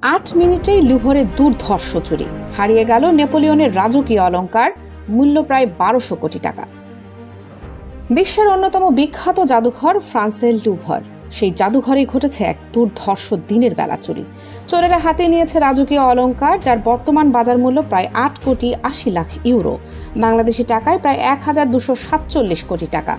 8 মিনিটেই লুভরে দুর্ধর্ষ চুরি, হারিয়ে গেল নেপোলিয়নের রাজকীয় অলংকার, মূল্য প্রায় 1200 কোটি টাকা। বিশ্বের অন্যতম বিখ্যাত জাদুঘর ফ্রান্সের লুভর, সেই জাদুঘরেই ঘটেছে এক দুর্ধর্ষ দিনের বেলা চুরি। চোরেরা হাতে নিয়েছে রাজকীয় অলংকার, যার বর্তমান বাজার মূল্য প্রায় 8 কোটি 80 লাখ ইউরো, বাংলাদেশি টাকায় প্রায় 1247 কোটি টাকা।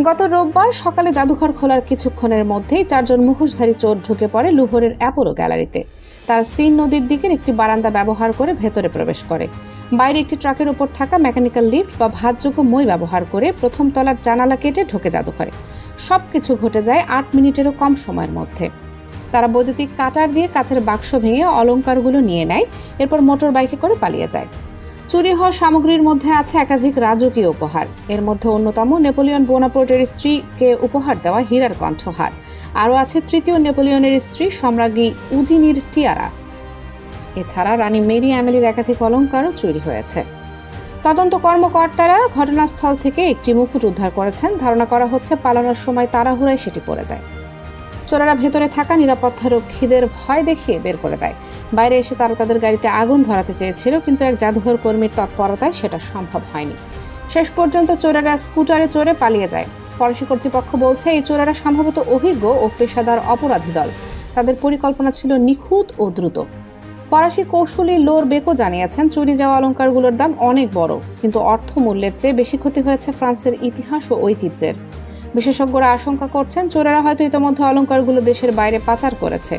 গত রোববার সকালে জাদুঘর খোলার কিছুক্ষণের মধ্যেই 4 জন মুখোশধারী চোর ঢুকে পড়ে লুভরের অ্যাপোলো গ্যালারিতে। তারা সিন নদীর দিকের একটি বারান্দা ব্যবহার করে ভেতরে প্রবেশ করে। বাইরে একটি ট্রাকের উপর থাকা মেকানিক্যাল লিফট বা ভাতযোগ্য মই ব্যবহার করে প্রথম তলার জানালা কেটে ঢোকে জাদুঘরে। সবকিছু ঘটে যায় 8 মিনিটেরও কম সময়ের মধ্যে। তারা বৈদ্যুতিক কাটার দিয়ে কাচের বাক্স ভেঙে অলংকারগুলো নিয়ে নেয়, এরপর মোটর বাইকে করে পালিয়ে যায়। চুরি হওয়া সামগ্রীর মধ্যে আছে একাধিক রাজকীয় উপহার। এর মধ্যে অন্যতম নেপোলিয়ন বোনাপার্টের স্ত্রীকে উপহার দেওয়া হীরার কণ্ঠহার। আরও আছে তৃতীয় নেপোলিয়নের স্ত্রী সম্রাজ্ঞী উজিনির টিয়ারা। এছাড়া রানী মেরি অ্যামেলির একাধিক অলংকারও চুরি হয়েছে। তদন্ত কর্মকর্তারা ঘটনাস্থল থেকে একটি মুকুট উদ্ধার করেছেন। ধারণা করা হচ্ছে পালানোর সময় তাড়াহুড়ায় সেটি পড়ে যায়। চোরেরা ভেতরে থাকা নিরাপত্তারক্ষীদের ভয় দেখিয়ে বের করে দেয়। বাইরে এসে তারা তাদের গাড়িতে আগুন ধরাতে চেয়েছিল, কিন্তু এক জাদুঘর কর্মীর তৎপরতায় সেটা সম্ভব হয়নি। শেষ পর্যন্ত চোরেরা স্কুটারে চড়ে পালিয়ে যায়। ফরাসি কর্তৃপক্ষ বলছে এই চোরেরা সম্ভবত অভিজ্ঞ ও পেশাদার অপরাধী দল। তাদের পরিকল্পনা ছিল নিখুঁত ও দ্রুত। ফরাসি কৌশলী লোর বেকো জানিয়েছেন, চুরি যাওয়া অলংকারগুলোর দাম অনেক বড়, কিন্তু অর্থমূল্যের চেয়ে বেশি ক্ষতি হয়েছে ফ্রান্সের ইতিহাস ও ঐতিহ্যের। বিশেষজ্ঞরা আশঙ্কা করছেন চোরেরা হয়তো ইতিমধ্যে অলংকারগুলো দেশের বাইরে পাচার করেছে।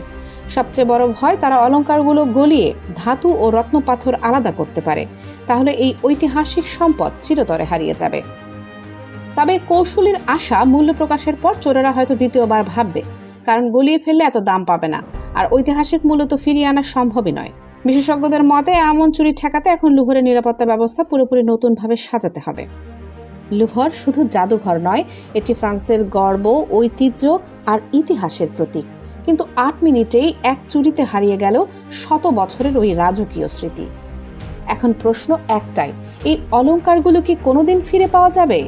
সবচেয়ে বড় ভয়, তারা অলংকারগুলো গলিয়ে ধাতু ও রত্ন পাথর আলাদা করতে পারে। তাহলে এই ঐতিহাসিক সম্পদ চিরতরে হারিয়ে যাবে। তবে কৌশলীর আশা, মূল্য প্রকাশের পর চোরেরা হয়তো দ্বিতীয়বার ভাববে, কারণ গলিয়ে ফেললে এত দাম পাবে না, আর ঐতিহাসিক মূল্য তো ফিরিয়ে আনা সম্ভবই নয়। বিশেষজ্ঞদের মতে এমন চুরি ঠেকাতে এখন লুভরের নিরাপত্তা ব্যবস্থা পুরোপুরি নতুনভাবে সাজাতে হবে। লুভর শুধু জাদুঘর নয়, এটি ফ্রান্সের গর্ব, ঐতিহ্য আর ইতিহাসের প্রতীক। কিন্তু 8 মিনিটেই এক চুরিতে হারিয়ে গেল 100 বছরের ওই রাজকীয় স্মৃতি। এখন প্রশ্ন একটাই, এই অলংকারগুলো কি কোনোদিন ফিরে পাওয়া যাবে?